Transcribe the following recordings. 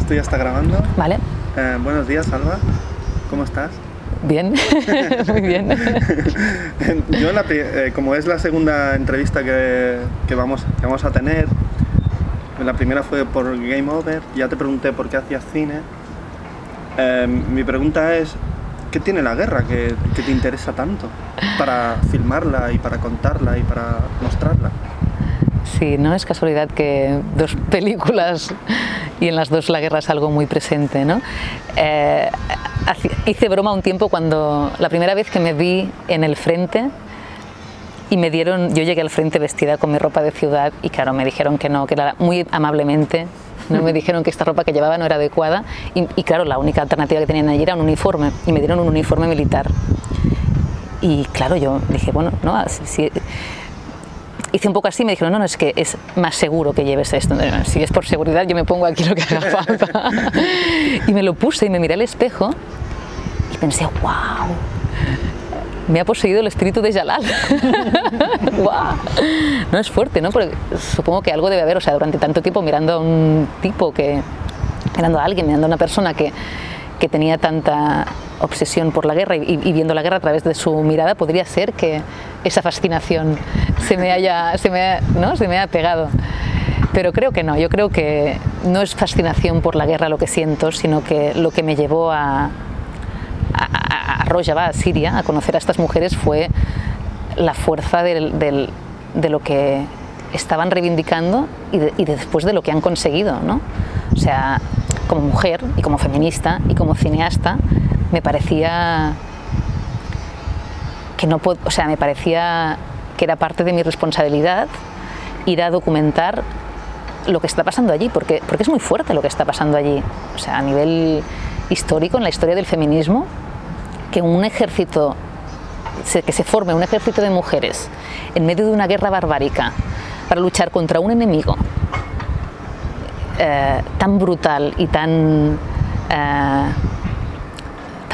Esto ya está grabando. Vale. Buenos días, Alba. ¿Cómo estás? Bien, muy bien. Yo, como es la segunda entrevista que vamos a tener, la primera fue por Game Over, ya te pregunté por qué hacías cine. Mi pregunta es, ¿qué tiene la guerra que te interesa tanto para filmarla y para contarla y para mostrarla? Sí, no es casualidad que dos películas y en las dos la guerra es algo muy presente, ¿no? Hice broma un tiempo cuando la primera vez que me vi en el frente y yo llegué al frente vestida con mi ropa de ciudad y claro, me dijeron que no, que era muy amablemente, no me dijeron que esta ropa que llevaba no era adecuada y claro, la única alternativa que tenían allí era un uniforme y me dieron un uniforme militar. Y claro, yo dije, bueno, no, si hice un poco así, me dijeron, no, es que es más seguro que lleves esto. Si es por seguridad, yo me pongo aquí lo que haga falta. Y me lo puse y me miré al espejo y pensé, wow, me ha poseído el espíritu de Jalal. Wow. No es fuerte, ¿no? Porque supongo que algo debe haber, o sea, durante tanto tiempo mirando a un tipo mirando a alguien, mirando a una persona que tenía tanta obsesión por la guerra y viendo la guerra a través de su mirada, podría ser que esa fascinación se me haya pegado. Pero creo que no, yo creo que no es fascinación por la guerra lo que siento, sino que lo que me llevó a Rojava, a Siria, a conocer a estas mujeres fue la fuerza de lo que estaban reivindicando y después de lo que han conseguido, ¿no? O sea, como mujer y como feminista y como cineasta me parecía que era parte de mi responsabilidad ir a documentar lo que está pasando allí, porque es muy fuerte lo que está pasando allí. O sea, a nivel histórico, en la historia del feminismo, que se forme un ejército de mujeres en medio de una guerra barbárica para luchar contra un enemigo tan brutal y tan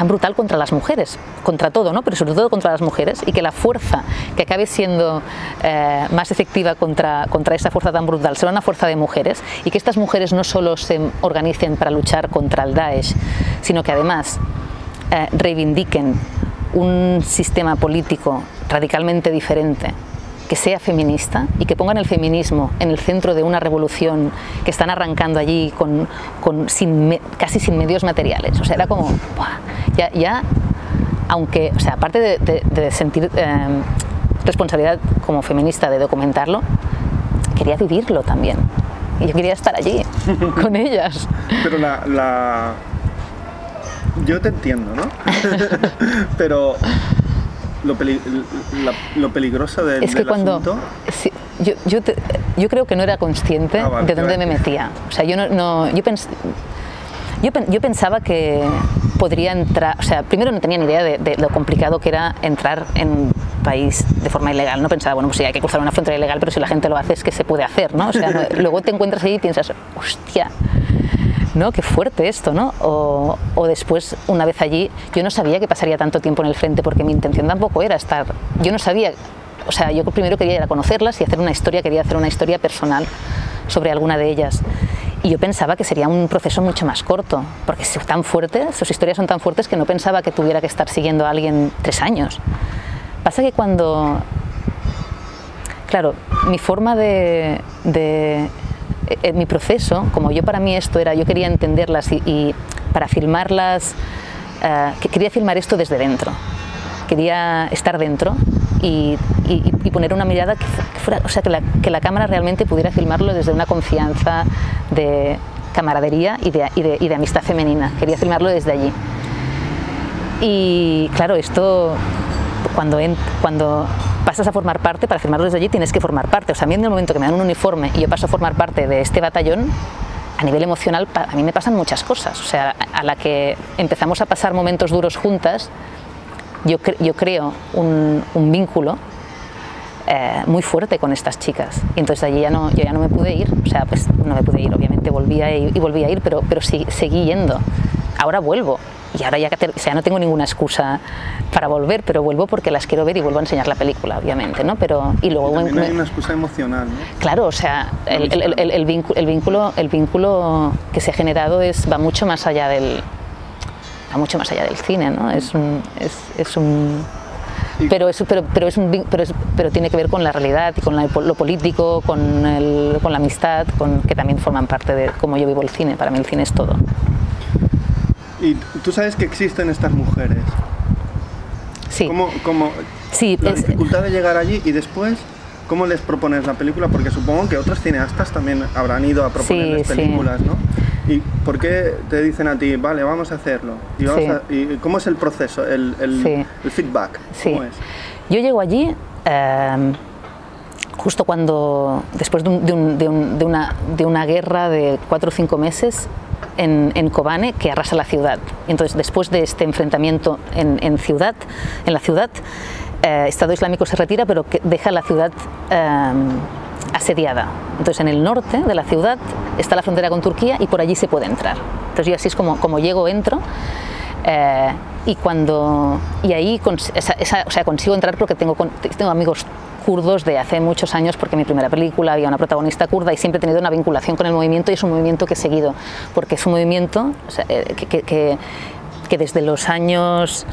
brutal contra las mujeres, contra todo, ¿no? Pero sobre todo contra las mujeres, y que la fuerza que acabe siendo más efectiva contra esa fuerza tan brutal será una fuerza de mujeres, y que estas mujeres no solo se organicen para luchar contra el Daesh, sino que además reivindiquen un sistema político radicalmente diferente, que sea feminista y que pongan el feminismo en el centro de una revolución que están arrancando allí casi sin medios materiales. O sea, era como, ya aunque, o sea, aparte de sentir responsabilidad como feminista de documentarlo, quería vivirlo también. Y yo quería estar allí, con ellas. Pero yo te entiendo, ¿no? Pero lo peligroso del asunto... Sí, yo creo que no era consciente de dónde me metía. O sea, yo pensaba que podría entrar... O sea, primero no tenía ni idea de lo complicado que era entrar en un país de forma ilegal. No pensaba, bueno, pues sí, hay que cruzar una frontera ilegal, pero si la gente lo hace es que se puede hacer, ¿no? O sea, luego te encuentras ahí y piensas, hostia, ¿no? Qué fuerte esto, ¿no? O después, una vez allí, yo no sabía que pasaría tanto tiempo en el frente, porque mi intención tampoco era estar... Yo no sabía... O sea, yo primero quería ir a conocerlas y quería hacer una historia personal sobre alguna de ellas. Y yo pensaba que sería un proceso mucho más corto, porque sus historias son tan fuertes que no pensaba que tuviera que estar siguiendo a alguien 3 años. Pasa que cuando... Claro, mi forma mi proceso, como para mí esto era, yo quería entenderlas y para filmarlas, quería filmar esto desde dentro, quería estar dentro y poner una mirada que fuera, o sea, que la cámara realmente pudiera filmarlo desde una confianza de camaradería y de amistad femenina, quería filmarlo desde allí. Y claro, esto cuando pasas a formar parte, para filmarlo desde allí tienes que formar parte. O sea, a mí en el momento que me dan un uniforme y yo paso a formar parte de este batallón, a nivel emocional a mí me pasan muchas cosas. O sea, a la que empezamos a pasar momentos duros juntas, yo creo un vínculo muy fuerte con estas chicas. Y entonces allí yo ya no me pude ir. O sea, pues no me pude ir, obviamente volvía a ir, pero seguí yendo. Ahora vuelvo y ahora ya, o sea, no tengo ninguna excusa para volver, pero vuelvo porque las quiero ver y vuelvo a enseñar la película, obviamente, ¿no? Pero, y luego, y también hay una excusa emocional, ¿no? Claro, o sea, el vínculo que se ha generado va mucho más allá del cine, ¿no? Pero tiene que ver con la realidad y con lo político, con la amistad, que también forman parte de cómo yo vivo el cine. Para mí el cine es todo. ¿Y tú sabes que existen estas mujeres? Sí. Sí, la dificultad de llegar allí y después, ¿cómo les propones la película? Porque supongo que otros cineastas también habrán ido a proponerles películas, ¿no? ¿Y por qué te dicen a ti, vale, vamos a hacerlo? ¿Y cómo es el proceso, el feedback? ¿Cómo es? Yo llego allí justo después de una guerra de 4 o 5 meses en Kobane, que arrasa la ciudad. Entonces, después de este enfrentamiento en la ciudad, Estado Islámico se retira, pero deja la ciudad asediada. Entonces, en el norte de la ciudad está la frontera con Turquía y por allí se puede entrar. Entonces, yo así es como llego, entro, y ahí consigo entrar porque tengo amigos kurdos de hace muchos años, porque en mi primera película había una protagonista kurda y siempre he tenido una vinculación con el movimiento, y es un movimiento que he seguido, porque es un movimiento que desde los años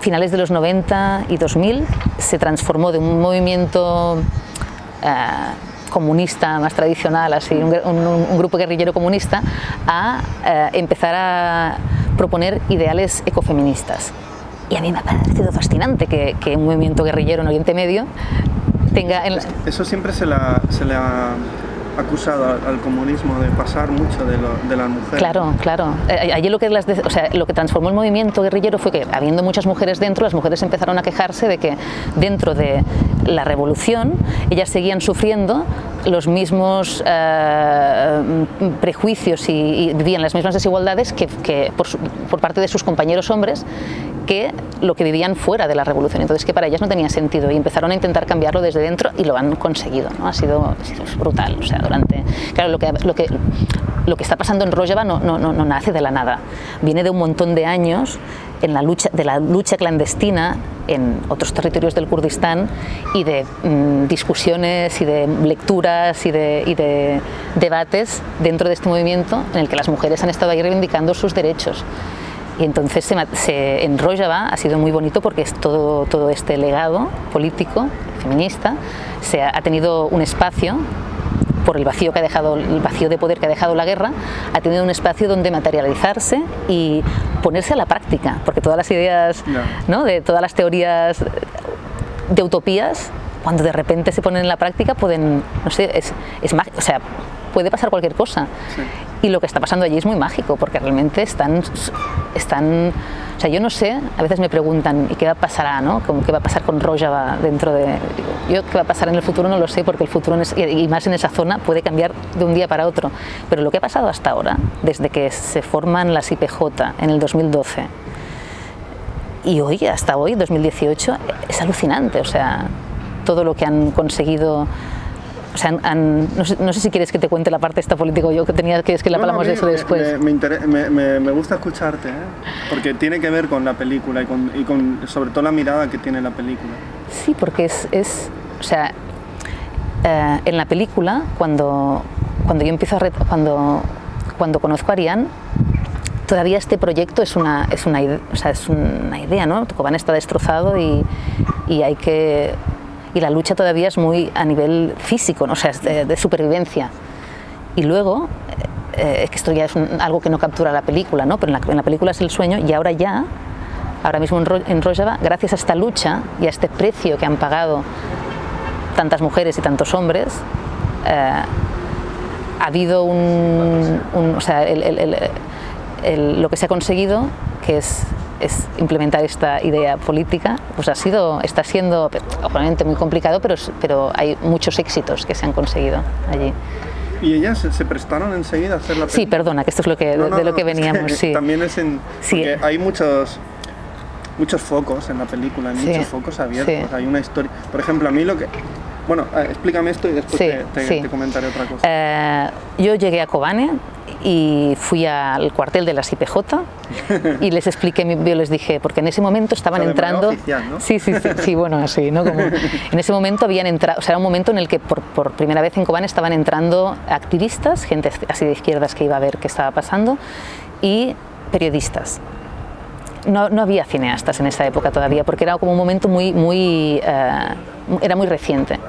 finales de los 90 y 2000 se transformó de un movimiento comunista más tradicional, así un grupo guerrillero comunista, a empezar a proponer ideales ecofeministas. Y a mí me ha parecido fascinante que un movimiento guerrillero en Oriente Medio tenga... Eso siempre se le ha acusado al comunismo, de pasar mucho de las mujeres. Claro, claro. Allí lo que transformó el movimiento guerrillero fue que, habiendo muchas mujeres dentro, las mujeres empezaron a quejarse de que dentro de la revolución ellas seguían sufriendo los mismos prejuicios y vivían las mismas desigualdades que por parte de sus compañeros hombres, que lo que vivían fuera de la revolución. Entonces, que para ellas no tenía sentido, y empezaron a intentar cambiarlo desde dentro y lo han conseguido, ¿no? Ha sido brutal. O sea, claro, lo que está pasando en Rojava no nace de la nada. Viene de un montón de años de la lucha clandestina en otros territorios del Kurdistán, y de discusiones y de lecturas y de debates dentro de este movimiento, en el que las mujeres han estado ahí reivindicando sus derechos. Y entonces en Rojava ha sido muy bonito, porque es todo este legado político, feminista, ha tenido un espacio, por el vacío de poder que ha dejado la guerra, ha tenido un espacio donde materializarse y ponerse a la práctica, porque todas las ideas, ¿no?, de todas las teorías de utopías, cuando de repente se ponen en la práctica, pueden, no sé, o sea, puede pasar cualquier cosa. Sí. Y lo que está pasando allí es muy mágico, porque realmente están, o sea, yo no sé, a veces me preguntan, ¿y qué va a pasar, ¿no? Como, ¿qué va a pasar con Rojava dentro de...? Yo, ¿qué va a pasar en el futuro? No lo sé, porque el futuro, y más en esa zona, puede cambiar de un día para otro. Pero lo que ha pasado hasta ahora, desde que se forman las IPJ en el 2012, y hoy, hasta hoy, 2018, es alucinante. O sea, todo lo que han conseguido... O sea, no sé si quieres que te cuente la parte esta política, yo que quieres que hablamos de eso después. Me gusta escucharte, porque tiene que ver con la película y con sobre todo la mirada que tiene la película. Sí, porque o sea, en la película, cuando yo empiezo cuando conozco a Ariane, todavía este proyecto es una idea, ¿no? Kobane está destrozado y hay que... Y la lucha todavía es muy a nivel físico, ¿no? O sea, es de supervivencia. Y luego, que esto ya es algo que no captura la película, ¿no? Pero en la película es el sueño, y ahora mismo en Rojava, gracias a esta lucha y a este precio que han pagado tantas mujeres y tantos hombres, ha habido o sea, lo que se ha conseguido, que es implementar esta idea política, pues está siendo obviamente muy complicado, pero hay muchos éxitos que se han conseguido allí. ¿Y ellas se prestaron enseguida a hacer la película? Sí, perdona, que esto es de lo que veníamos. Sí. También es porque hay muchos focos en la película, hay muchos focos abiertos, hay una historia. Por ejemplo, a mí lo Bueno, explícame esto y después Sí, te comentaré otra cosa. Yo llegué a Kobane y fui al cuartel de las IPJ y les expliqué, yo les dije, porque en ese momento estaban entrando... Oficial, ¿no? Sí, bueno, así, ¿no? Como, en ese momento habían entrado, o sea, era un momento en el que por primera vez en Kobane estaban entrando activistas, gente así de izquierdas que iba a ver qué estaba pasando, y periodistas. No había cineastas en esa época todavía, porque era como un momento era muy reciente.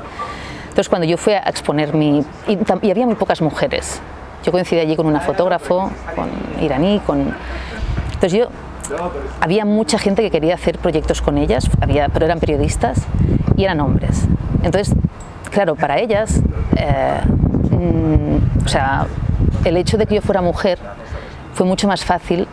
Entonces, cuando yo fui a exponer y había muy pocas mujeres. Yo coincidí allí con una fotógrafo, con iraní, entonces había mucha gente que quería hacer proyectos con ellas, pero eran periodistas y eran hombres. Entonces, claro, para ellas, o sea, el hecho de que yo fuera mujer fue mucho más fácil.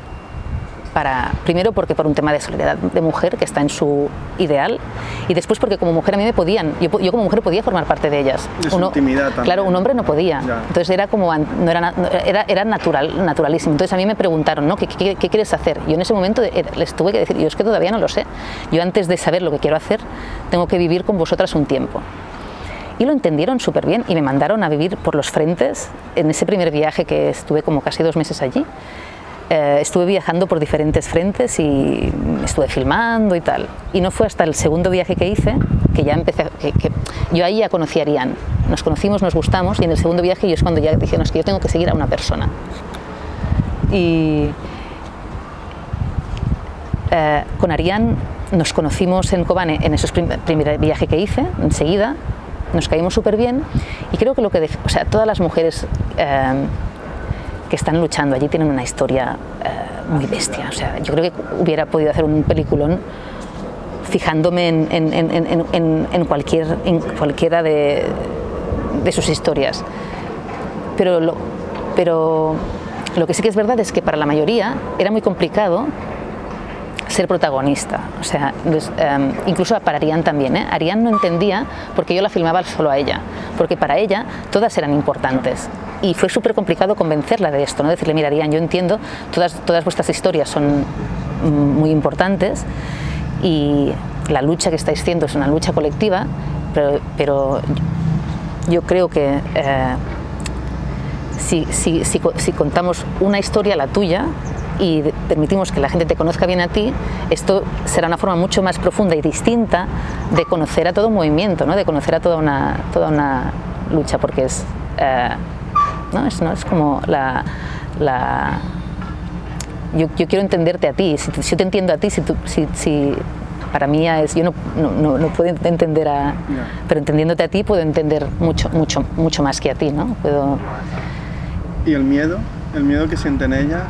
Primero porque por un tema de solidaridad de mujer que está en su ideal, y después porque como mujer a mí me podían, yo como mujer podía formar parte de ellas. De su intimidad también. Claro, un hombre no podía. Ya. Entonces era como, era naturalísimo. Entonces a mí me preguntaron, ¿no? ¿Qué quieres hacer? Yo en ese momento les tuve que decir, yo es que todavía no lo sé. Yo antes de saber lo que quiero hacer, tengo que vivir con vosotras un tiempo. Y lo entendieron súper bien y me mandaron a vivir por los frentes en ese primer viaje que estuve como casi 2 meses allí. Estuve viajando por diferentes frentes y estuve filmando y tal. Y no fue hasta el segundo viaje que hice que ya empecé, yo ahí ya conocí a Ariane. Nos conocimos, nos gustamos, y en el segundo viaje yo es cuando ya dije, no, es que yo tengo que seguir a una persona. Y con Ariane nos conocimos en Kobane en ese primer viaje que hice, enseguida, nos caímos súper bien, y creo que o sea, todas las mujeres que están luchando allí tienen una historia muy bestia. O sea, yo creo que hubiera podido hacer un peliculón fijándome en cualquiera de sus historias. Pero lo que sí que es verdad es que para la mayoría era muy complicado ser protagonista. O sea, incluso para Ariane también. Ariane no entendía porque yo la filmaba solo a ella, porque para ella todas eran importantes. Y fue súper complicado convencerla de esto, ¿no? Decirle, mira, Ariane, yo entiendo, todas vuestras historias son muy importantes y la lucha que estáis haciendo es una lucha colectiva, pero yo creo que si contamos una historia, la tuya, y permitimos que la gente te conozca bien a ti, esto será una forma mucho más profunda y distinta de conocer a todo un movimiento, ¿no? De conocer a toda una lucha, porque es... ¿no? Es como yo quiero entenderte a ti, si yo te entiendo a ti, para mí yo no puedo entender pero entendiéndote a ti puedo entender mucho más que a ti, ¿no? ¿Y el miedo que sienten ellas?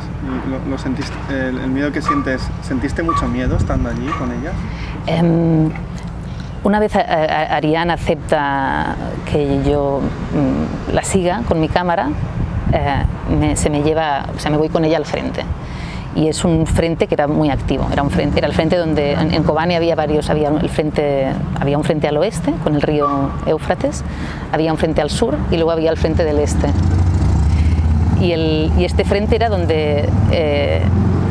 ¿Lo sentiste, el miedo que sentiste mucho miedo estando allí con ellas? Una vez Ariane acepta que yo la siga con mi cámara, me voy con ella al frente. Y es un frente que era muy activo, era el frente donde en Kobane había un frente al oeste con el río Éufrates, había un frente al sur y luego había el frente del este. Y este frente era donde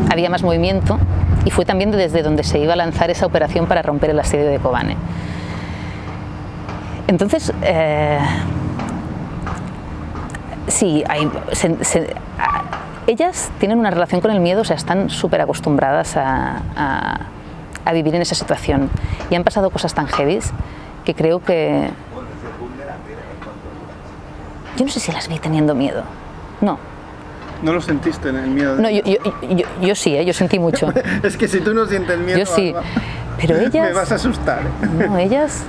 había más movimiento, y fue también desde donde se iba a lanzar esa operación para romper el asedio de Kobane. Entonces, sí, ellas tienen una relación con el miedo, o sea, están súper acostumbradas a vivir en esa situación. Y han pasado cosas tan heavies que creo que... Yo no sé si las vi teniendo miedo. No. ¿No lo sentiste en el miedo? No, yo sí, yo sentí mucho. Es que si tú no sientes miedo, yo sí, pero ellas... Me vas a asustar. No, ellas...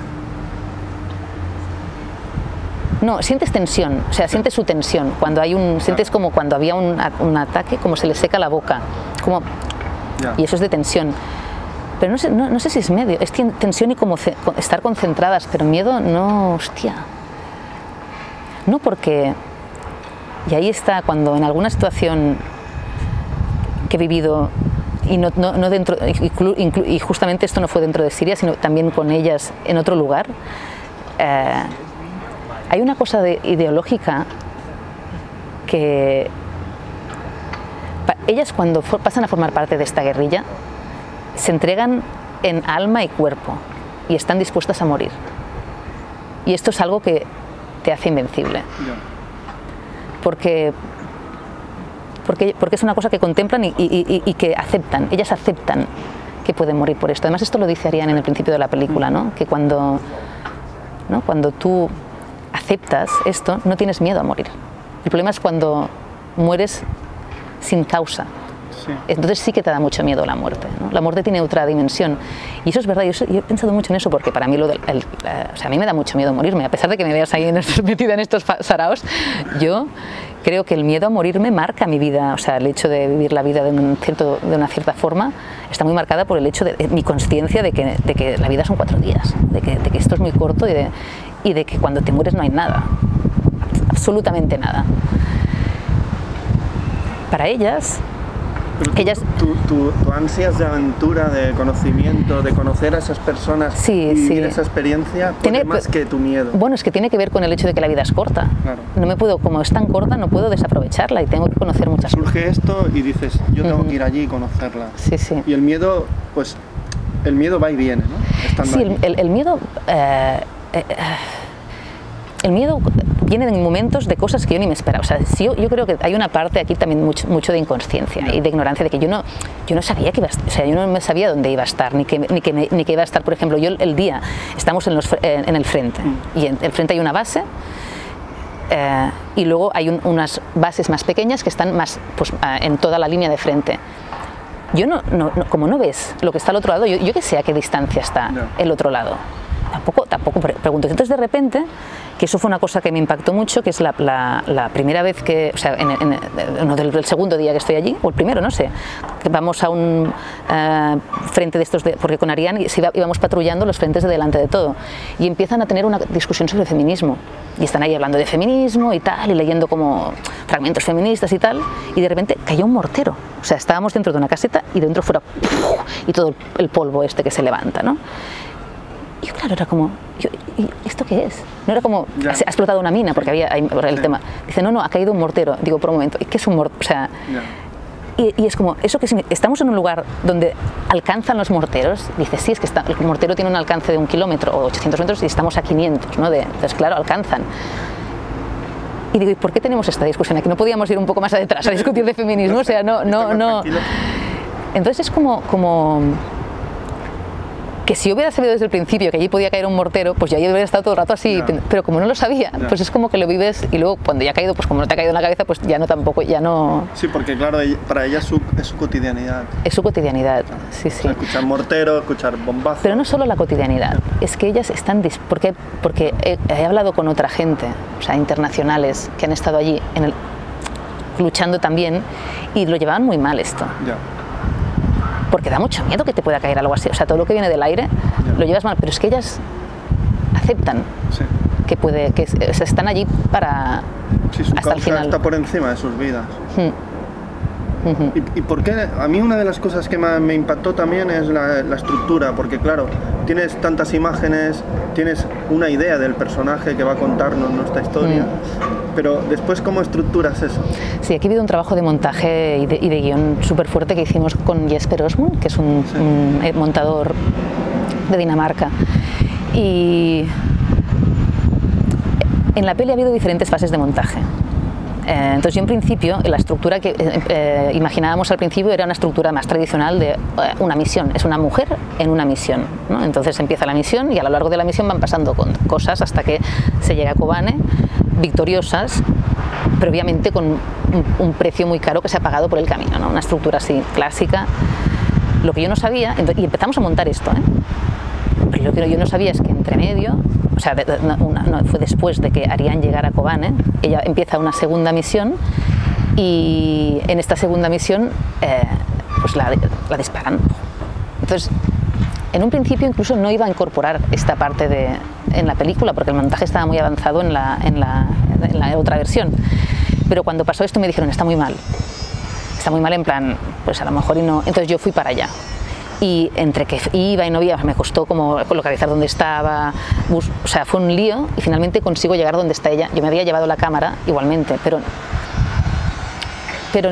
No, sientes tensión, o sea, sientes su tensión. Cuando hay sientes como cuando había un ataque, como se le seca la boca, como... Y eso es de tensión. Pero no sé si es medio, es tensión y como estar concentradas, pero miedo no, hostia. No, porque... Y ahí está, cuando en alguna situación que he vivido, y no dentro, y justamente esto no fue dentro de Siria, sino también con ellas en otro lugar, hay una cosa ideológica que ellas cuando pasan a formar parte de esta guerrilla se entregan en alma y cuerpo y están dispuestas a morir. Y esto es algo que te hace invencible. Porque es una cosa que contemplan y que aceptan. Ellas aceptan que pueden morir por esto. Además, esto lo dice Ariane en el principio de la película, ¿no? Que cuando tú aceptas esto, no tienes miedo a morir. El problema es cuando mueres sin causa. Sí. Entonces sí que te da mucho miedo la muerte, ¿no? La muerte tiene otra dimensión. Y eso es verdad, yo he pensado mucho en eso, porque para mí a mí me da mucho miedo morirme. A pesar de que me veas ahí metida en estos saraos, yo creo que el miedo a morirme marca mi vida. O sea, el hecho de vivir la vida de una cierta forma está muy marcada por el hecho de mi conciencia de que la vida son 4 días, de que esto es muy corto y de que cuando te mueres no hay nada, absolutamente nada. Para ellas... Tu ansias de aventura, de conocimiento, de conocer a esas personas y vivir esa experiencia, tiene más que tu miedo. Bueno, es que tiene que ver con el hecho de que la vida es corta. Claro. No me puedo, como es tan corta, no puedo desaprovecharla y tengo que conocer muchas cosas. Surge esto y dices, yo tengo que ir allí y conocerla. Sí, sí. Y el miedo, pues, el miedo va y viene, ¿no? Sí, el miedo... el miedo viene en momentos de cosas que yo ni me esperaba. O sea, yo creo que hay una parte aquí también mucho de inconsciencia y de ignorancia, de que yo no sabía que iba a estar, o sea, yo no me sabía dónde iba a estar, ni que iba a estar. Por ejemplo, yo el día estamos en el frente y en el frente hay una base y luego hay unas bases más pequeñas que están más en toda la línea de frente. Yo como no ves lo que está al otro lado, yo que sé a qué distancia está el otro lado. Tampoco pregunto. Entonces, de repente, que eso fue una cosa que me impactó mucho, que es la primera vez que, o sea, el segundo día que estoy allí, o el primero, no sé, que vamos a un frente de estos, porque con Ariane íbamos patrullando los frentes de delante de todo, y empiezan a tener una discusión sobre feminismo, y están ahí hablando de feminismo y tal, y leyendo como fragmentos feministas y tal, y de repente cayó un mortero. O sea, estábamos dentro de una caseta y dentro fuera, y todo el polvo este que se levanta, ¿no? Y claro, era como, ¿y esto qué es? No era como, ha explotado una mina, porque había el tema. Dice, no, ha caído un mortero. Digo, por un momento, ¿qué es un mortero? O sea, y es como, eso que estamos en un lugar donde alcanzan los morteros. Dice, sí, es que el mortero tiene un alcance de 1 kilómetro o 800 metros y estamos a 500, ¿no? Entonces, claro, alcanzan. Y digo, ¿y por qué tenemos esta discusión aquí? ¿No podíamos ir un poco más atrás a discutir de feminismo? O sea, no. Entonces es como que si yo hubiera sabido desde el principio que allí podía caer un mortero, pues ya yo hubiera estado todo el rato así, pero como no lo sabía, pues es como que lo vives y luego cuando ya ha caído, pues como no te ha caído en la cabeza, pues ya no... Sí, porque claro, para ella es su cotidianidad. Es su cotidianidad, sí. O sea, escuchar mortero, escuchar bombazos. Pero no solo la cotidianidad, es que ellas están... Porque he hablado con otra gente, o sea, internacionales, que han estado allí luchando también y lo llevaban muy mal esto. Porque da mucho miedo que te pueda caer algo así. O sea, todo lo que viene del aire lo llevas mal, pero es que ellas aceptan que están allí para hasta el final. Está por encima de sus vidas. ¿Y por qué? A mí una de las cosas que me impactó también es la estructura, porque claro, tienes tantas imágenes, tienes una idea del personaje que va a contarnos nuestra historia, pero después, ¿cómo estructuras eso? Sí, aquí ha habido un trabajo de montaje y de guión súper fuerte que hicimos con Jesper Osmund, que es un montador de Dinamarca. Y en la peli ha habido diferentes fases de montaje. Entonces yo en principio, la estructura que imaginábamos al principio era una estructura más tradicional de una misión, es una mujer en una misión, ¿no? Entonces empieza la misión y a lo largo de la misión van pasando cosas hasta que se llega a Kobane, victoriosas, pero obviamente con un precio muy caro que se ha pagado por el camino, ¿no? Una estructura así clásica. Lo que yo no sabía, y empezamos a montar esto, pero lo que yo no sabía es que entre medio, o sea, fue después de que Ariane llegara a Kobane, ella empieza una segunda misión y en esta segunda misión pues la disparan. Entonces, en un principio incluso no iba a incorporar esta parte en la película porque el montaje estaba muy avanzado en la otra versión. Pero cuando pasó esto me dijeron, está muy mal en plan, pues a lo mejor y no. Entonces yo fui para allá. Y entre que iba y no iba, me costó como localizar dónde estaba, o sea, fue un lío y finalmente consigo llegar donde está ella. Yo me había llevado la cámara igualmente, pero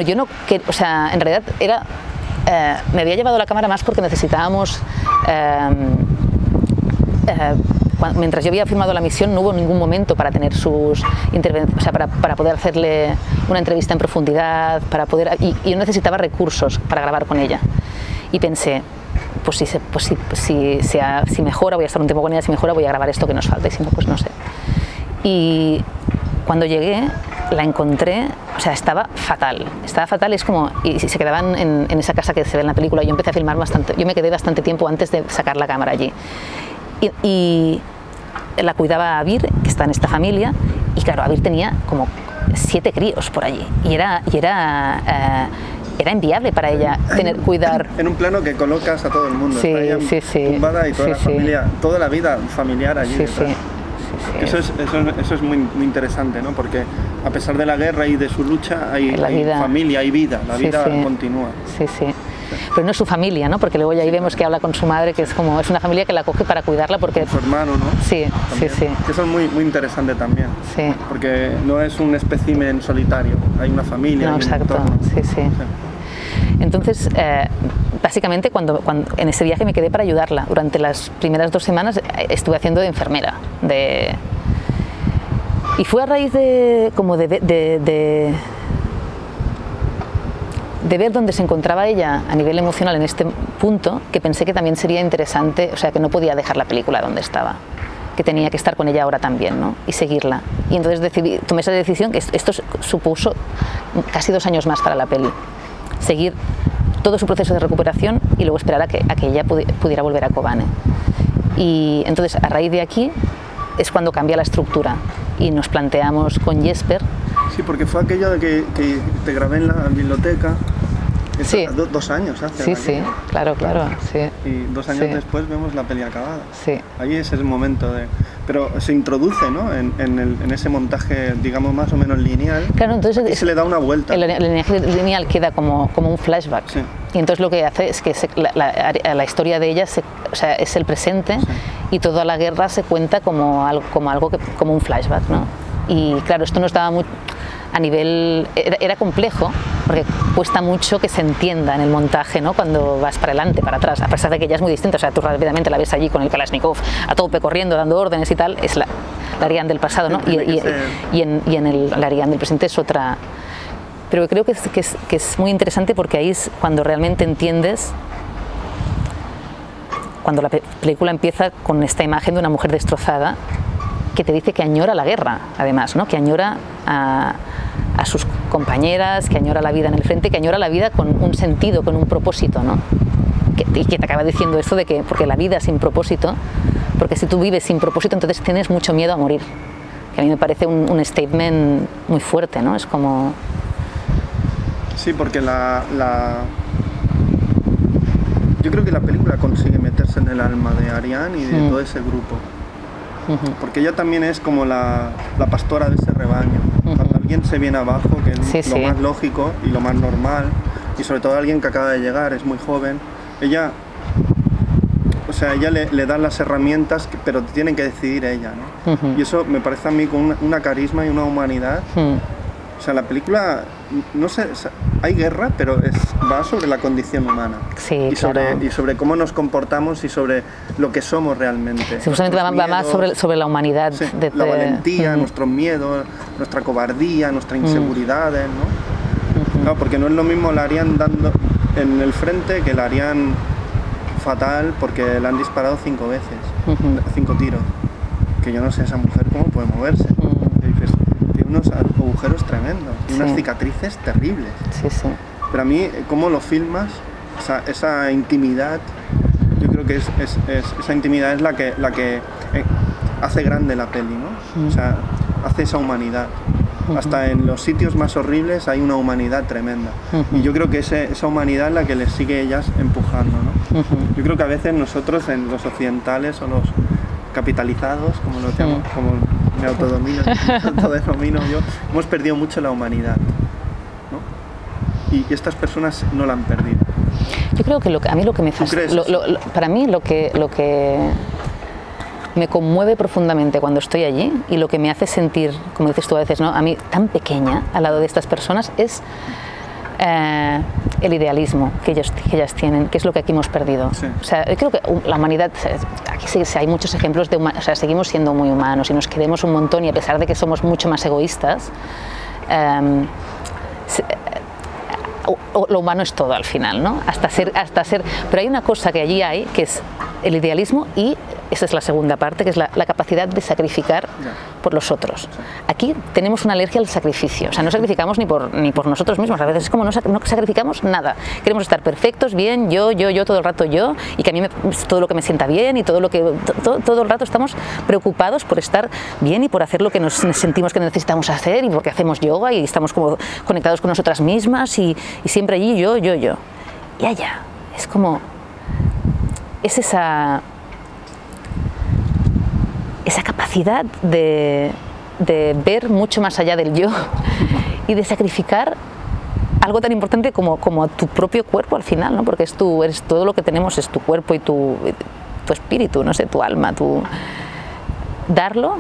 yo no, o sea, en realidad me había llevado la cámara más porque necesitábamos, mientras yo había firmado la misión no hubo ningún momento para tener sus intervenciones, o sea, para poder hacerle una entrevista en profundidad, y yo necesitaba recursos para grabar con ella. Y pensé, pues si mejora, voy a estar un tiempo con ella, si mejora voy a grabar esto que nos falta, y si no, pues no sé. Y cuando llegué, la encontré, o sea, estaba fatal, es como, y se quedaban en esa casa que se ve en la película. Yo empecé a filmar bastante, yo me quedé bastante tiempo antes de sacar la cámara allí. Y la cuidaba Abir, que está en esta familia, y claro, Abir tenía como 7 críos por allí, y era inviable para ella cuidar. En un plano que colocas a todo el mundo, sí, está ella tumbada y toda la familia, toda la vida familiar allí. Eso es muy interesante, ¿no? Porque a pesar de la guerra y de su lucha hay familia, hay vida, la vida continúa. Sí. Pero no es su familia, ¿no? Porque luego ya ahí vemos que habla con su madre, que es una familia que la coge para cuidarla porque... Con su hermano, ¿no? Sí. Eso es muy interesante también. Sí. Porque no es un espécimen solitario, hay una familia. No, exacto, sí. Entonces, básicamente en ese viaje me quedé para ayudarla. Durante las primeras 2 semanas estuve haciendo de enfermera. Y fue a raíz de ver dónde se encontraba ella a nivel emocional en este punto, que pensé que también sería interesante, o sea, que no podía dejar la película donde estaba, que tenía que estar con ella ahora también, ¿no? Y seguirla. Y entonces tomé esa decisión, que esto supuso casi 2 años más para la peli. Seguir todo su proceso de recuperación y luego esperar a que ella pudiera volver a Kobane. Y entonces, a raíz de aquí, es cuando cambia la estructura y nos planteamos con Jesper. Sí, porque fue aquello de que te grabé en la biblioteca. Sí. 2 años hace. Sí, claro, sí. Y 2 años después vemos la peli acabada. Sí. Ahí es el momento de... Pero se introduce, ¿no? En ese montaje, digamos, más o menos lineal. Claro, entonces... Y se le da una vuelta. El lineaje lineal queda como un flashback. Sí. Y entonces lo que hace es que la historia de ella es el presente, y toda la guerra se cuenta como un flashback, ¿no? Y claro, esto nos daba muy... A nivel... Era complejo, porque cuesta mucho que se entienda en el montaje, ¿no? Cuando vas para adelante, para atrás, a pesar de que ella es muy distinta. O sea, tú rápidamente la ves allí con el Kalashnikov a tope, corriendo, dando órdenes y tal. Es la Ariane del pasado, ¿no? Y en la Ariane del presente es otra... Pero creo que es muy interesante, porque ahí es cuando realmente entiendes, cuando la película empieza con esta imagen de una mujer destrozada que te dice que añora la guerra, además, ¿no? Que añora a sus compañeras, que añora la vida en el frente, que añora la vida con un sentido, con un propósito, ¿no? Y que te acaba diciendo esto de que, porque la vida sin propósito, porque si tú vives sin propósito, entonces tienes mucho miedo a morir. Que a mí me parece un statement muy fuerte, ¿no? Es como... Sí, porque yo creo que la película consigue meterse en el alma de Ariane y de todo ese grupo. Porque ella también es como la pastora de ese rebaño. Cuando alguien se viene abajo, que es lo más lógico y lo más normal, y sobre todo alguien que acaba de llegar, es muy joven, ella le da las herramientas, pero tienen que decidir ella, ¿no? Y eso me parece a mí con una carisma y una humanidad. O sea, la película, no sé, hay guerra, pero va sobre la condición humana. Sí, y sobre cómo nos comportamos y sobre lo que somos realmente. Sí, justamente va más sobre la humanidad. Sí, la valentía, nuestros miedos, nuestra cobardía, nuestras inseguridades, ¿no? Claro, porque no es lo mismo la Ariane dando en el frente que la Ariane fatal porque le han disparado 5 veces, 5 tiros. Que yo no sé esa mujer cómo puede moverse. Tiene unos agujeros tremendos y unas cicatrices terribles. Sí. Pero a mí, cómo lo filmas, esa intimidad, yo creo que esa intimidad es la que hace grande la peli, ¿no? O sea, hace esa humanidad. Hasta en los sitios más horribles hay una humanidad tremenda. Y yo creo que esa humanidad es la que les sigue ellas empujando, ¿no? Yo creo que a veces nosotros, en los occidentales o los capitalizados, como lo llamo, como me autodenomino yo, hemos perdido mucho la humanidad, ¿no? Y estas personas no la han perdido. Yo creo que a mí lo que me fascina, para mí lo que me conmueve profundamente cuando estoy allí, y lo que me hace sentir, como dices tú a veces, ¿no? A mí tan pequeña al lado de estas personas, es el idealismo que ellas tienen, que es lo que aquí hemos perdido. Sí. O sea, yo creo que la humanidad, aquí sí hay muchos ejemplos de o sea, seguimos siendo muy humanos y nos queremos un montón, y a pesar de que somos mucho más egoístas, lo humano es todo al final, ¿no? Hasta ser, pero hay una cosa que allí hay, que es el idealismo, y esa es la segunda parte, que es la capacidad de sacrificar por los otros. Aquí tenemos una alergia al sacrificio, o sea, no sacrificamos ni por nosotros mismos, a veces es como no sacrificamos nada, queremos estar perfectos, bien, yo, todo el rato yo, y que a mí todo lo que me sienta bien, y todo el rato estamos preocupados por estar bien y por hacer lo que nos sentimos que necesitamos hacer, y porque hacemos yoga y estamos como conectados con nosotras mismas, y siempre allí yo. Y allá, es como, es esa capacidad de ver mucho más allá del yo y de sacrificar algo tan importante como tu propio cuerpo al final, ¿no? Porque eres todo lo que tenemos, es tu cuerpo y tu espíritu, no sé, tu alma, darlo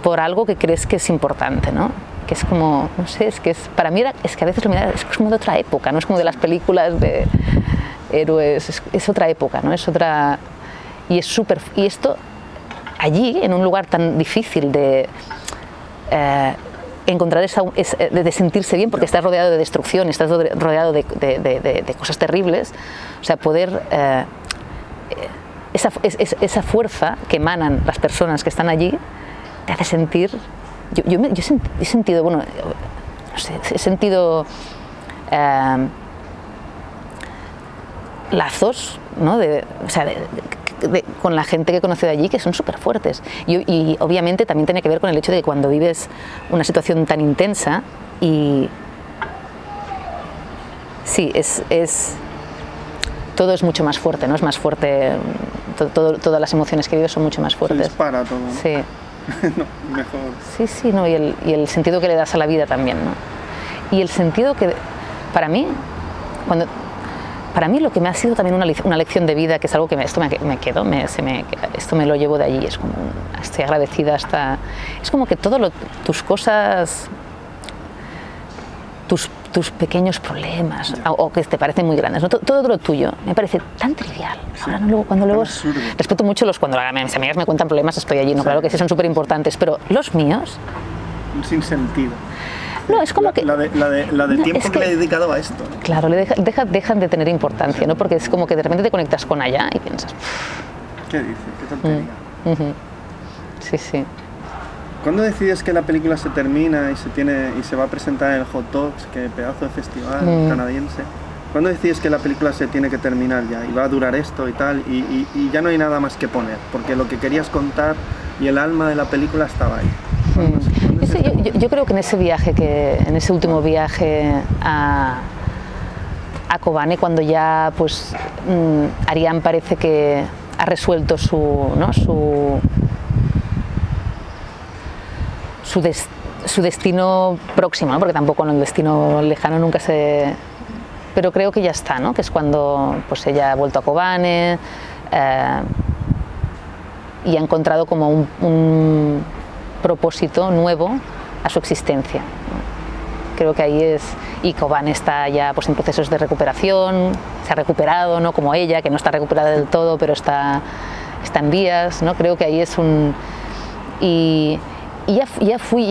por algo que crees que es importante, ¿no? Que es como, no sé, para mí es que a veces lo mira, es como de otra época, no es como de las películas de héroes, es otra época, ¿no? Es otra, y es súper, y esto allí, en un lugar tan difícil de encontrar de sentirse bien, porque estás rodeado de destrucción, estás rodeado de cosas terribles, o sea, poder esa fuerza que emanan las personas que están allí te hace sentir. Yo he sentido, bueno, no sé, he sentido lazos, ¿no? Con la gente que he conocido allí, que son súper fuertes. Y obviamente también tiene que ver con el hecho de que cuando vives una situación tan intensa, y sí, todo es mucho más fuerte, ¿no? Es más fuerte, todas las emociones que vives son mucho más fuertes. Se dispara todo, ¿no? Sí. No, mejor. Sí, ¿no? Y el sentido que le das a la vida también, ¿no? Y el sentido que, para mí lo que me ha sido también una lección de vida, que es algo que esto me quedó, esto me lo llevo de allí, es como, estoy agradecida hasta, es como que tus cosas, tus pequeños problemas, o que te parecen muy grandes, ¿no? Todo lo tuyo me parece tan trivial. Sí. Ahora cuando luego respeto mucho cuando mis amigas me cuentan problemas, estoy allí, ¿no? Sí. Claro que sí, son súper importantes, pero los míos, sin sentido. No, es como que... La de tiempo que le he dedicado a esto, ¿no? Claro, dejan de tener importancia, ¿no? Porque es como que de repente te conectas con allá y piensas... ¿Qué dices? ¿Qué tontería? Sí. ¿Cuándo decides que la película se termina y se va a presentar en el Hot Docs, que pedazo de festival canadiense? ¿Cuándo decides que la película se tiene que terminar ya y va a durar esto y tal, y ya no hay nada más que poner? Porque lo que querías contar y el alma de la película estaba ahí. Yo creo que en ese último viaje a Kobane, cuando ya pues Ariane parece que ha resuelto su destino próximo, ¿no? Porque tampoco en el destino lejano nunca se... Pero creo que ya está, ¿no? Que es cuando pues ella ha vuelto a Kobane y ha encontrado como un propósito nuevo a su existencia. Creo que ahí es, y Kobane está ya pues en procesos de recuperación, se ha recuperado, ¿no? Como ella, que no está recuperada del todo, pero está en vías, ¿no? Creo que ahí es y ya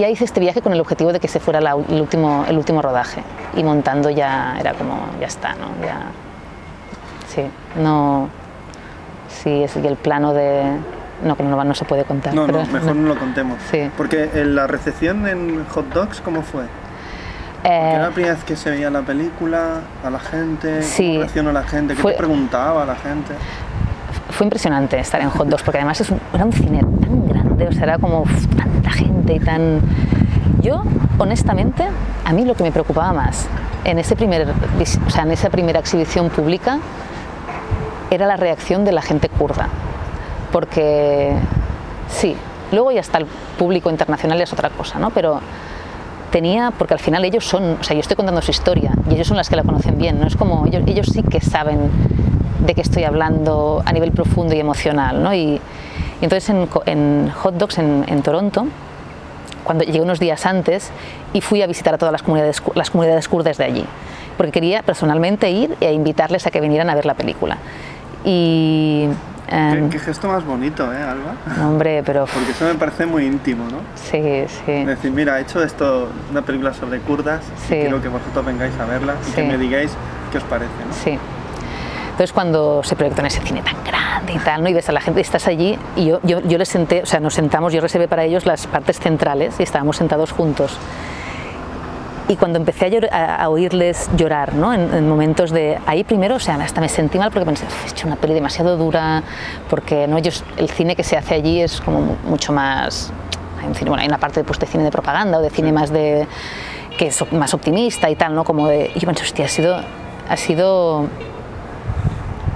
hice este viaje con el objetivo de que se fuera el último rodaje, y montando ya era como, ya está, ¿no? Ya, sí, no, sí, es el plano de... No, que no se puede contar. No, mejor no lo contemos. Sí. Porque la recepción en Hot Docs, ¿cómo fue? Porque era la primera vez que se veía la película, a la gente, sí, ¿cómo reaccionó la gente? ¿Qué te preguntaba a la gente? Fue impresionante estar en Hot Docs, porque además era un cine tan grande, o sea, era como tanta gente y tan... Yo, honestamente, a mí lo que me preocupaba más en esa primera exhibición pública era la reacción de la gente kurda. Porque sí, luego ya está el público internacional, es otra cosa, ¿no? Pero porque al final ellos son, o sea, yo estoy contando su historia y ellos son las que la conocen bien, ¿no? Es como, ellos sí que saben de qué estoy hablando a nivel profundo y emocional, ¿no? Y entonces en Hot Docs en Toronto, cuando llegué unos días antes y fui a visitar a todas las comunidades kurdas de allí. porque quería personalmente ir e invitarles a que vinieran a ver la película. Y... ¿Qué gesto más bonito, Alba? Hombre, pero... Porque eso me parece muy íntimo, ¿no? Sí, sí. Es decir, mira, he hecho esto, una película sobre kurdas, sí. Y quiero que vosotros vengáis a verla y que me digáis qué os parece, ¿no? Sí. Entonces cuando se proyectó en ese cine tan grande y tal, ¿no? Y ves a la gente, estás allí y yo les senté, o sea, nos sentamos, yo reservé para ellos las partes centrales y estábamos sentados juntos. Y cuando empecé a oírles llorar, ¿no? En momentos de... Ahí primero, o sea, hasta me sentí mal porque pensé, he hecho una peli demasiado dura, porque ¿no? El cine que se hace allí es como mucho más... Bueno, hay una parte pues, de cine de propaganda o de cine más de... que es más optimista y tal, ¿no? Como de... Y yo pensé, hostia, ha sido...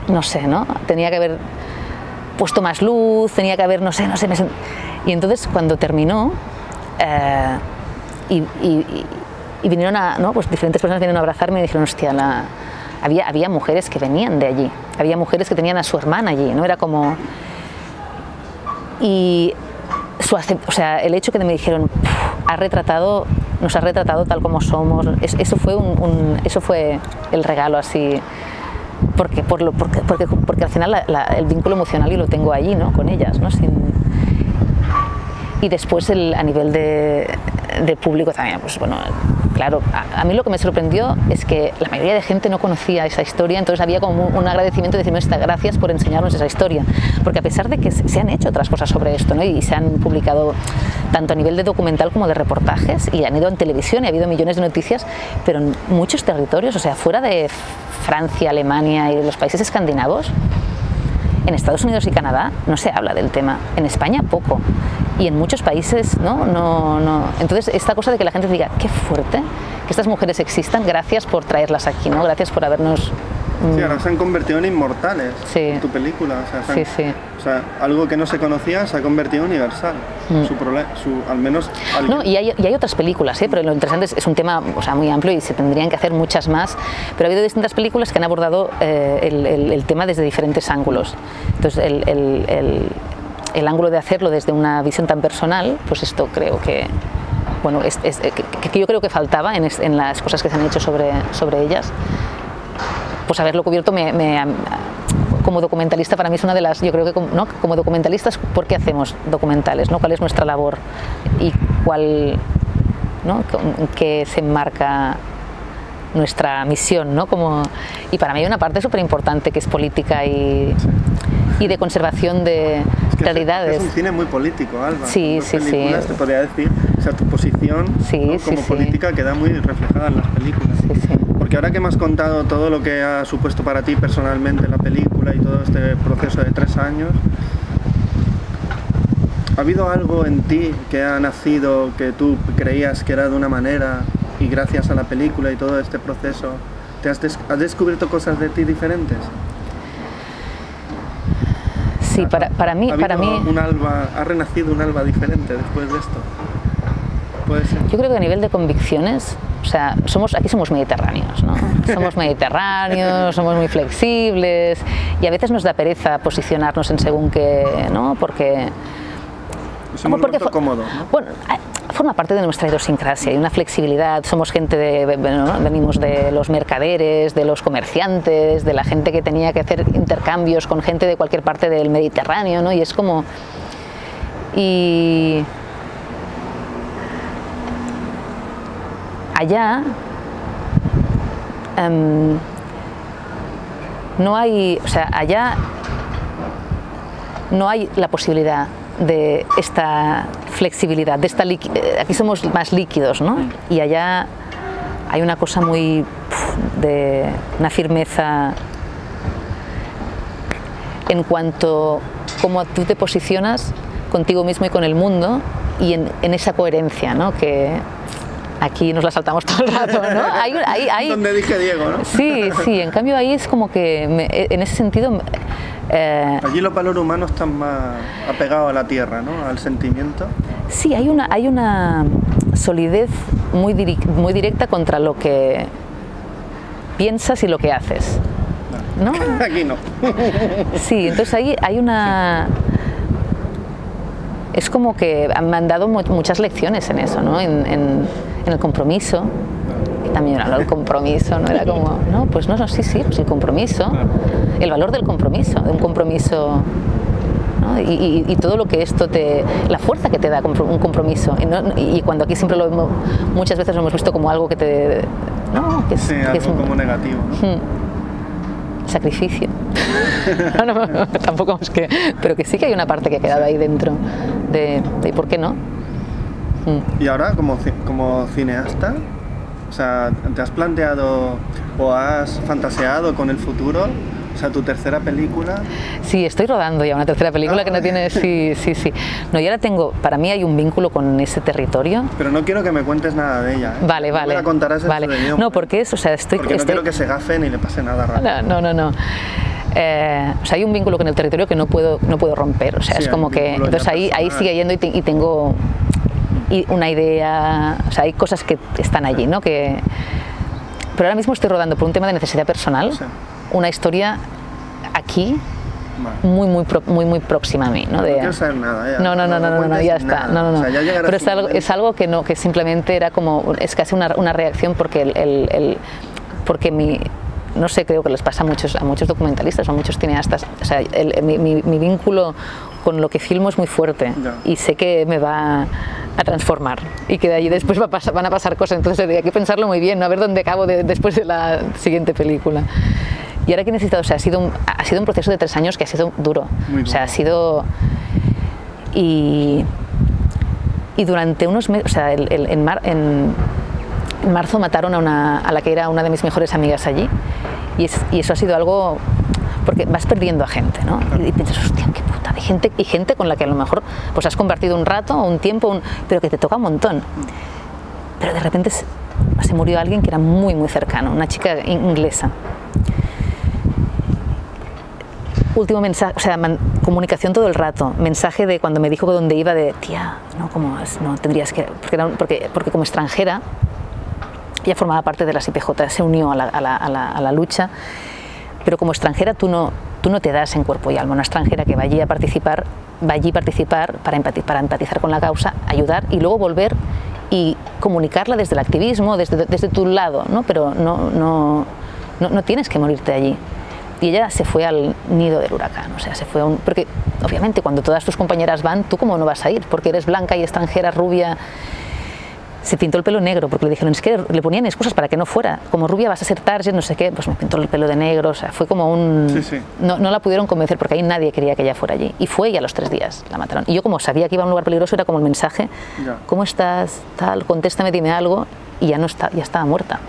No sé, ¿no? Tenía que haber puesto más luz, tenía que haber, no sé, Y entonces cuando terminó... Y vinieron ¿no? Pues diferentes personas vinieron a abrazarme y dijeron, hostia, había mujeres que venían de allí, había mujeres que tenían a su hermana allí, ¿no? Era como... Y o sea, el hecho que me dijeron, nos ha retratado tal como somos, eso fue el regalo así, porque al final el vínculo emocional yo lo tengo allí, ¿no? Con ellas, ¿no? Y después a nivel de público también, pues bueno, claro, a mí lo que me sorprendió es que la mayoría de gente no conocía esa historia, entonces había como un agradecimiento de decirme, gracias por enseñarnos esa historia, porque a pesar de que se han hecho otras cosas sobre esto, ¿no? Y se han publicado tanto a nivel de documental como de reportajes, y han ido en televisión y ha habido millones de noticias, pero en muchos territorios, o sea, fuera de Francia, Alemania y de los países escandinavos, en Estados Unidos y Canadá no se habla del tema, en España poco, y en muchos países no. Entonces esta cosa de que la gente diga, qué fuerte que estas mujeres existan, gracias por traerlas aquí, ¿no? Gracias por habernos... Sí, ahora se han convertido en inmortales, sí. En tu película, sí. O sea, algo que no se conocía se ha convertido en universal, al menos... No, y hay otras películas, pero lo interesante es un tema, o sea, muy amplio y se tendrían que hacer muchas más, pero ha habido distintas películas que han abordado el tema desde diferentes ángulos. Entonces el ángulo de hacerlo desde una visión tan personal, pues esto creo que, bueno, que yo creo que faltaba en las cosas que se han hecho sobre ellas. Pues haberlo cubierto como documentalista para mí es una de las, yo creo que ¿no? Como documentalistas, ¿por qué hacemos documentales? ¿No? ¿Cuál es nuestra labor? Y ¿no? ¿Qué se enmarca nuestra misión? ¿No? Y para mí hay una parte súper importante que es política y de conservación de realidades. Es un cine muy político, Alba. Sí. Te podría decir, o sea, tu posición ¿no? como política queda muy reflejada en las películas. Sí. Porque ahora que me has contado todo lo que ha supuesto para ti personalmente la película y todo este proceso de 3 años, ¿ha habido algo en ti que ha nacido que tú creías que era de una manera y gracias a la película y todo este proceso has descubierto cosas de ti diferentes? Sí, para mí... ¿Ha renacido un Alba diferente después de esto? ¿Puede ser? Yo creo que a nivel de convicciones, o sea, aquí somos mediterráneos, ¿no? Somos mediterráneos, somos muy flexibles y a veces nos da pereza posicionarnos en según qué, ¿no? Porque cómodos, ¿no? Bueno, forma parte de nuestra idiosincrasia y una flexibilidad. Somos gente ¿no? Venimos de los mercaderes, de los comerciantes, de la gente que tenía que hacer intercambios con gente de cualquier parte del Mediterráneo, ¿no? Y es como... Y allá no hay, o sea, allá no hay la posibilidad de esta flexibilidad, aquí somos más líquidos, ¿no? Y allá hay una cosa muy de una firmeza en cuanto a cómo tú te posicionas contigo mismo y con el mundo y en esa coherencia, ¿no? Que aquí nos la saltamos todo el rato, ¿no? Hay donde dije Diego, ¿no? Sí, en cambio ahí es como que en ese sentido... Allí los valores humanos están más apegados a la tierra, ¿no? Al sentimiento. Sí, hay una solidez muy directa contra lo que piensas y lo que haces, ¿no? Aquí no. Sí, entonces ahí hay una... Es como que me han dado muchas lecciones en eso, ¿no? En el compromiso, también era el compromiso, ¿no? Era como, no, pues no, sí, pues el compromiso, el valor del compromiso, de un compromiso, ¿no? Y todo lo que esto la fuerza que te da un compromiso, y cuando aquí siempre muchas veces lo hemos visto como algo que te, ¿no? Que es, sí, que algo como negativo, ¿no? Sacrificio. No, tampoco es que, pero que sí que hay una parte que ha quedado ahí dentro de ¿por qué no? Y ahora como cineasta, o sea, ¿te has planteado o has fantaseado con el futuro? O sea, tu tercera película. Sí, estoy rodando ya una tercera película que no tiene... Sí. No, y ahora para mí hay un vínculo con ese territorio. Pero no quiero que me cuentes nada de ella, ¿eh? Vale. No me la contarás vale. No, porque es, o sea, porque no quiero que se gafe ni le pase nada raro. No. O sea, hay un vínculo con el territorio que no puedo romper. O sea, sí, es como que... Entonces ahí sigue yendo y tengo una idea... O sea, hay cosas que están allí, ¿no? Pero ahora mismo estoy rodando por un tema de necesidad personal. Sí. Una historia aquí muy próxima a mí, ¿no? No quiero saber nada, no, ya está. No. O sea, pero es algo que simplemente era como, es casi una reacción porque porque no sé, creo que les pasa a muchos documentalistas o a muchos cineastas. O sea, mi vínculo con lo que filmo es muy fuerte y sé que me va a transformar y que de allí después van a pasar cosas. Entonces hay que pensarlo muy bien, ¿no? A ver dónde acabo después de la siguiente película. Y ahora que he necesitado, o sea, ha sido un proceso de 3 años que ha sido duro. O sea, ha sido... Y durante unos meses, o sea, en marzo mataron a la que era una de mis mejores amigas allí. Y eso ha sido algo... Porque vas perdiendo a gente, ¿no? Y piensas, hostia, qué puta, hay gente con la que a lo mejor pues has compartido un rato o un tiempo, pero que te toca un montón. Pero de repente se murió alguien que era muy cercano, una chica inglesa. Último mensaje, o sea, comunicación todo el rato, mensaje de cuando me dijo dónde iba, de tía, no, ¿cómo es? No tendrías que, porque como extranjera, ella formaba parte de las IPJ, se unió a la lucha, pero como extranjera tú no te das en cuerpo y alma. Una extranjera que va allí a participar para empatizar con la causa, ayudar y luego volver y comunicarla desde el activismo, desde tu lado, ¿no? Pero no tienes que morirte allí. Y ella se fue al nido del huracán, o sea, se fue porque obviamente cuando todas tus compañeras van, ¿tú cómo no vas a ir? Porque eres blanca y extranjera, rubia. Se pintó el pelo negro, porque le dijeron, es que le ponían excusas para que no fuera. Como rubia vas a ser target, no sé qué, pues me pintó el pelo de negro, o sea, fue como un... Sí. No la pudieron convencer porque ahí nadie quería que ella fuera allí. Y fue y a los 3 días la mataron. Y yo como sabía que iba a un lugar peligroso, era como el mensaje, ¿cómo estás? Tal, contéstame, dime algo, y ya estaba muerta.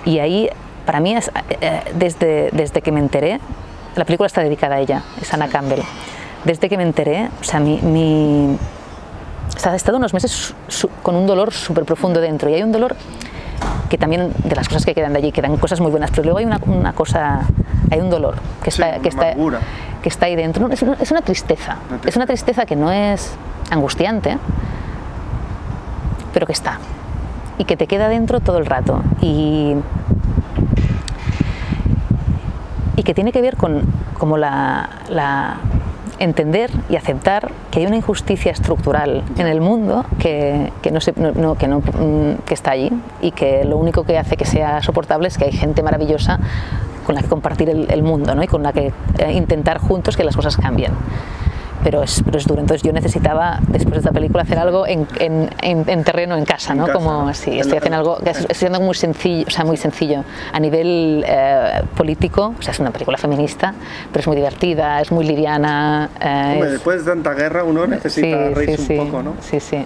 Y ahí... Para mí, desde que me enteré, la película está dedicada a ella, es Anna Campbell. Desde que me enteré, o sea, he estado unos meses con un dolor súper profundo dentro. Y hay un dolor que también, de las cosas que quedan de allí, quedan cosas muy buenas, pero luego hay hay un dolor que está ahí dentro. Es una tristeza. Es una tristeza que no es angustiante, pero que está. Y que te queda dentro todo el rato. Y que tiene que ver con como entender y aceptar que hay una injusticia estructural en el mundo que está allí y que lo único que hace que sea soportable es que hay gente maravillosa con la que compartir el mundo, ¿no? Y con la que intentar juntos que las cosas cambien. Pero es duro. Entonces yo necesitaba, después de esta película, hacer algo en terreno, en casa, ¿no? Como así, estoy haciendo algo muy sencillo, o sea, muy sencillo a nivel político. O sea, es una película feminista, pero es muy divertida, es muy liviana. Después de tanta guerra uno necesita reírse un poco, ¿no? Sí.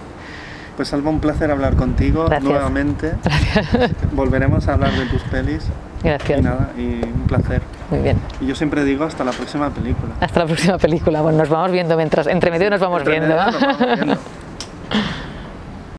Pues Alba, un placer hablar contigo. Gracias. Nuevamente. Gracias. Volveremos a hablar de tus pelis. Gracias. Y un placer. Muy bien. Y yo siempre digo hasta la próxima película. Hasta la próxima película. Bueno, nos vamos viendo entre medio nos vamos viendo.